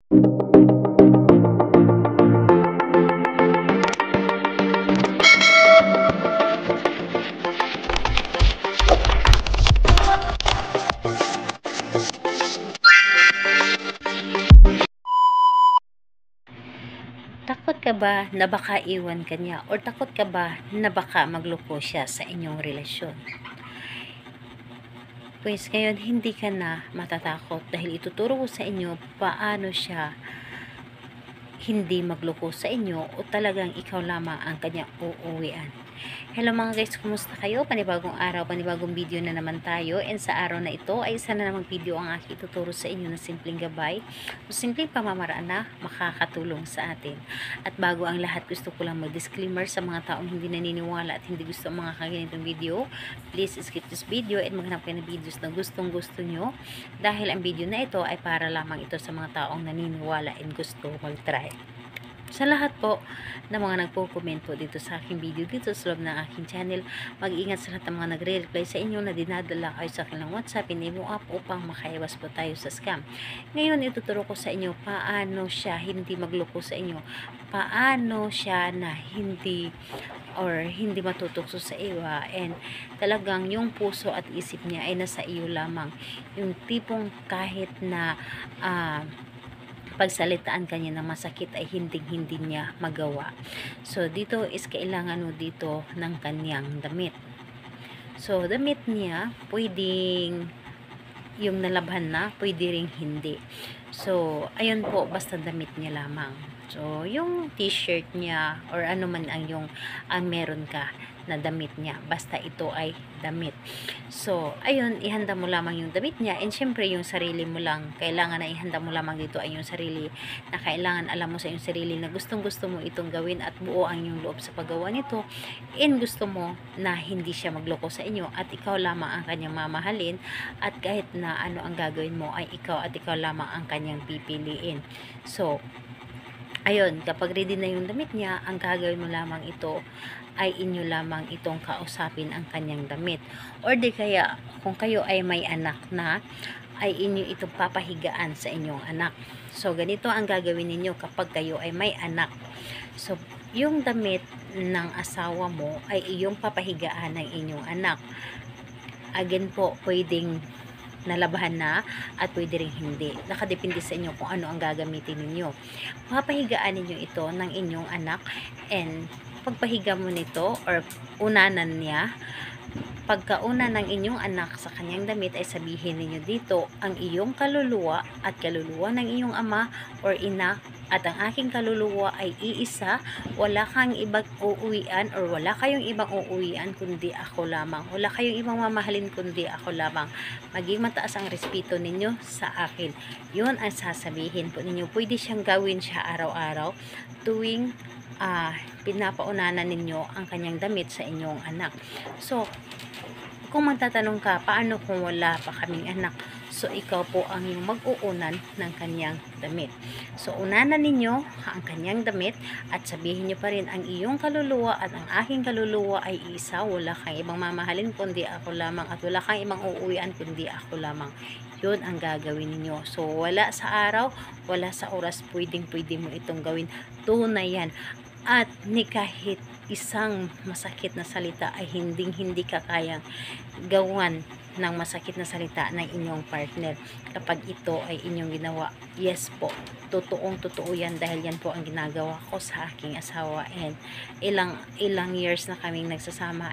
Takot ka ba na baka iwan ka niya? Or takot ka ba na baka magloko siya sa inyong relasyon? Pues ngayon, hindi ka na matatakot dahil ituturo ko sa inyo paano siya hindi magloko sa inyo o talagang ikaw lamang ang kanyang uuwian. Hello mga guys, kumusta kayo? Panibagong araw, panibagong video na naman tayo, and sa araw na ito ay isa na namang video ang aking ituturo sa inyo na simpleng gabay o simpleng pamamaraan na makakatulong sa atin. At bago ang lahat, gusto ko lang mag-disclaimer sa mga taong hindi naniniwala at hindi gusto ang mga kaganitong video. Please skip this video and maghanap kayo ng videos na gustong gusto nyo, dahil ang video na ito ay para lamang ito sa mga taong naniniwala and gusto mag-try. Sa lahat po ng mga nagpo-comment po dito sa aking video dito sa loob ng aking channel, mag-ingat sa lahat ng mga nagre-reply sa inyo na dinadala kayo sa akin ng WhatsApp and Imo app upang makaiwas po tayo sa scam. Ngayon, ituturo ko sa inyo paano siya hindi magloko sa inyo, paano siya na hindi matutukso sa iwa, and talagang yung puso at isip niya ay nasa iyo lamang. Yung tipong kahit na pagsalitaan kanya ng masakit ay hindi niya magawa. So dito is kailangan mo dito ng kanyang damit. So damit niya pwedeng yung nalabhan na, pwede ring hindi. So ayun po, basta damit niya lamang. So yung t-shirt niya or ano man ang yung meron ka na damit niya, basta ito ay damit. So ayun, ihanda mo lamang yung damit niya, and syempre yung sarili mo lang, kailangan na ihanda mo lamang dito ay yung sarili na kailangan alam mo sa yung sarili na gustong gusto mo itong gawin at buo ang yung loob sa paggawa nito, and gusto mo na hindi siya magloko sa inyo at ikaw lamang ang kanyang mamahalin, at kahit na ano ang gagawin mo ay ikaw at ikaw lamang ang kanyang pipiliin. So ayun, kapag ready na yung damit niya, ang gagawin mo lamang ito ay inyo lamang itong kausapin ang kanyang damit. Or di kaya, kung kayo ay may anak na, ay inyo itong papahigaan sa inyong anak. So, ganito ang gagawin ninyo kapag kayo ay may anak. So, yung damit ng asawa mo ay iyong papahigaan ng inyong anak. Again po, pwedeng nalabahan na at pwede rin hindi. Nakadepende sa inyo kung ano ang gagamitin ninyo. Papahigaan ninyo ito ng inyong anak, and pagpahiga mo nito or unanan niya, pagkauna ng inyong anak sa kanyang damit ay sabihin ninyo dito, ang iyong kaluluwa at kaluluwa ng iyong ama or ina at ang aking kaluluwa ay iisa, wala kang ibang uuwian or wala kayong ibang uuwian kundi ako lamang, wala kayong ibang mamahalin kundi ako lamang, maging mataas ang respeto ninyo sa akin. Yun ang sasabihin po ninyo. Pwede siyang gawin siya araw-araw tuwing pinapaunanan ninyo ang kanyang damit sa inyong anak. So kung magtatanong ka, paano kung wala pa kaming anak? So ikaw po ang yung mag-uunan ng kanyang damit. So unanan ninyo ang kanyang damit at sabihin nyo pa rin, ang iyong kaluluwa at ang aking kaluluwa ay isa, wala kang ibang mamahalin kundi ako lamang, at wala kang ibang uuwian kundi ako lamang. Yun ang gagawin ninyo. So wala sa araw, wala sa oras, pwede mo itong gawin. Tunay yan. At ni kahit isang masakit na salita ay hindi ka kayang gawan ng masakit na salita ng inyong partner kapag ito ay inyong ginawa. Yes po, totoo yan, dahil yan po ang ginagawa ko sa aking asawa, and ilang years na kaming nagsasama,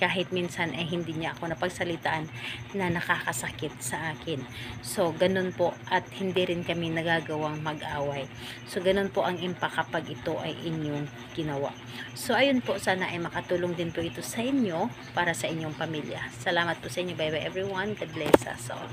kahit minsan ay hindi niya ako napagsalitaan na nakakasakit sa akin. So, ganun po, at hindi rin kami nagagawang mag-away. So, ganun po ang impact kapag ito ay inyong ginawa. So, ayun po, sana ay makatulong din po ito sa inyo para sa inyong pamilya. Salamat po sa inyo. Bye bye everyone. God bless us all.